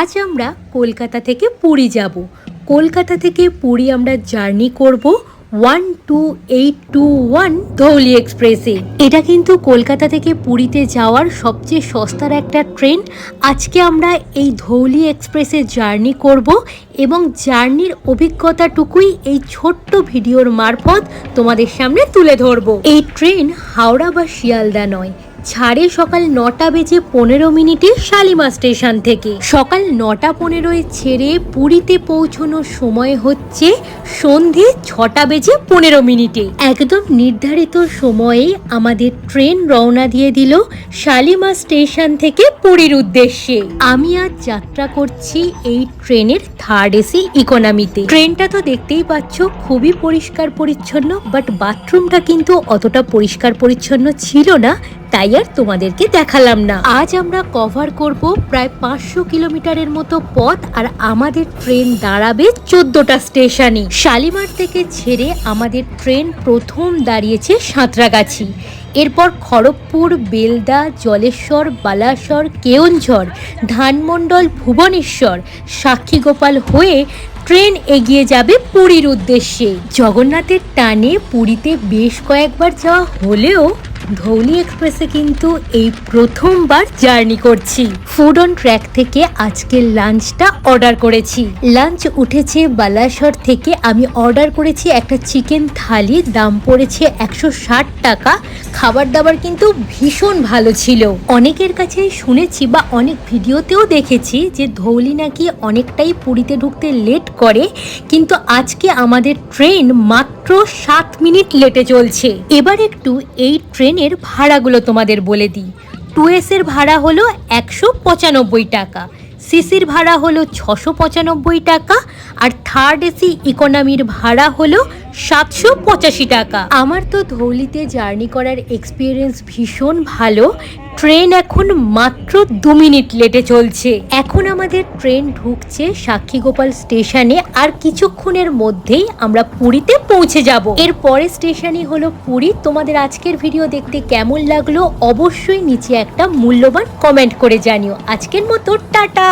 আজ আমরা কলকাতা থেকে পুরী যাব। কলকাতা থেকে পুরী আমরা জার্নি করব 12821 ধৌলি এক্সপ্রেসে। এটা কিন্তু কলকাতা থেকে পুরীতে যাওয়ার সবচেয়ে সস্তার একটা ট্রেন। আজকে আমরা এই ধৌলি এক্সপ্রেসে জার্নি করব এবং জার্নির অভিজ্ঞতাটুকুই এই ছোট্ট ভিডিওর মারফত তোমাদের সামনে তুলে ধরবো। এই ট্রেন হাওড়া বা শিয়ালদা নয়, ছাড়ে সকাল 9টা বেজে 15 মিনিটে শালিমার স্টেশন থেকে। সকাল 9টা 15 ছেড়ে পুরীতে পৌঁছানোর সময় হচ্ছে সন্ধে 6টা বেজে 15 মিনিটে। একদম নির্ধারিত সময়ে আমাদের ট্রেন রওনা দিয়ে দিল শালিমার স্টেশন থেকে পুরীর উদ্দেশ্যে। আমি আজ যাত্রা করছি এই ট্রেনের থার্ড এসি ইকোনমিতে। ট্রেনটা তো দেখতেই পাচ্ছ খুবই পরিষ্কার পরিচ্ছন্ন, বাট বাথরুমটা কিন্তু অতটা পরিষ্কার পরিচ্ছন্ন ছিল না, তাই আর তোমাদেরকে দেখালাম না। আজ আমরা কভার করব প্রায় 500 কিলোমিটারের মতো পথ, আর আমাদের ট্রেন দাঁড়াবে 14টা স্টেশনে। শালিমার থেকে ছেড়ে আমাদের ট্রেন প্রথম দাঁড়িয়েছে সাঁতরাগাছি, এরপর খড়গপুর, বেলদা, জলেশ্বর, বালাসর, কেওনঝড়, ধানমন্ডল, ভুবনেশ্বর, সাক্ষীগোপাল হয়ে ট্রেন এগিয়ে যাবে পুরীর উদ্দেশ্যে। জগন্নাথের টানে পুরীতে বেশ কয়েকবার যাওয়া হলেও ধৌলি এক্সপ্রেসে কিন্তু এই প্রথমবার জার্নি করছি। ফুড অন ট্র্যাক থেকে আজকের লাঞ্চটা অর্ডার করেছি। লাঞ্চ উঠেছে বালাসর থেকে। আমি অর্ডার করেছি একটা চিকেন থালি, দাম পড়েছে 160 টাকা। খাবার দাবার কিন্তু ভীষণ ভালো ছিল। অনেকের কাছে শুনেছি বা অনেক ভিডিওতেও দেখেছি যে ধৌলি নাকি অনেকটাই পুরীতে ঢুকতে লেট করে, কিন্তু আজকে আমাদের ট্রেন মাত্র 7 মিনিট লেটে চলছে। এবার একটু এই ট্রেনের ভাড়াগুলো তোমাদের বলে দিই। 2S এর ভাড়া হলো 195 টাকা, সিসির ভাড়া হলো 695 টাকা, আর থার্ড এসি ইকোনমির ভাড়া হলো 785 টাকা। আমার তো ধৌলিতে জার্নি করার এক্সপিরিয়েন্স ভীষণ ভালো। ট্রেন এখন মাত্র 2 মিনিট লেটে চলছে। এখন আমাদের ট্রেন ঢুকছে সাক্ষীগোপাল স্টেশনে, আর কিছুক্ষণের মধ্যেই আমরা পুরীতে পৌঁছে যাব। এর পরের স্টেশনই হলো পুরী। তোমাদের আজকের ভিডিও দেখতে কেমন লাগলো অবশ্যই নিচে একটা মূল্যবান কমেন্ট করে জানিও। আজকের মতো টাটা।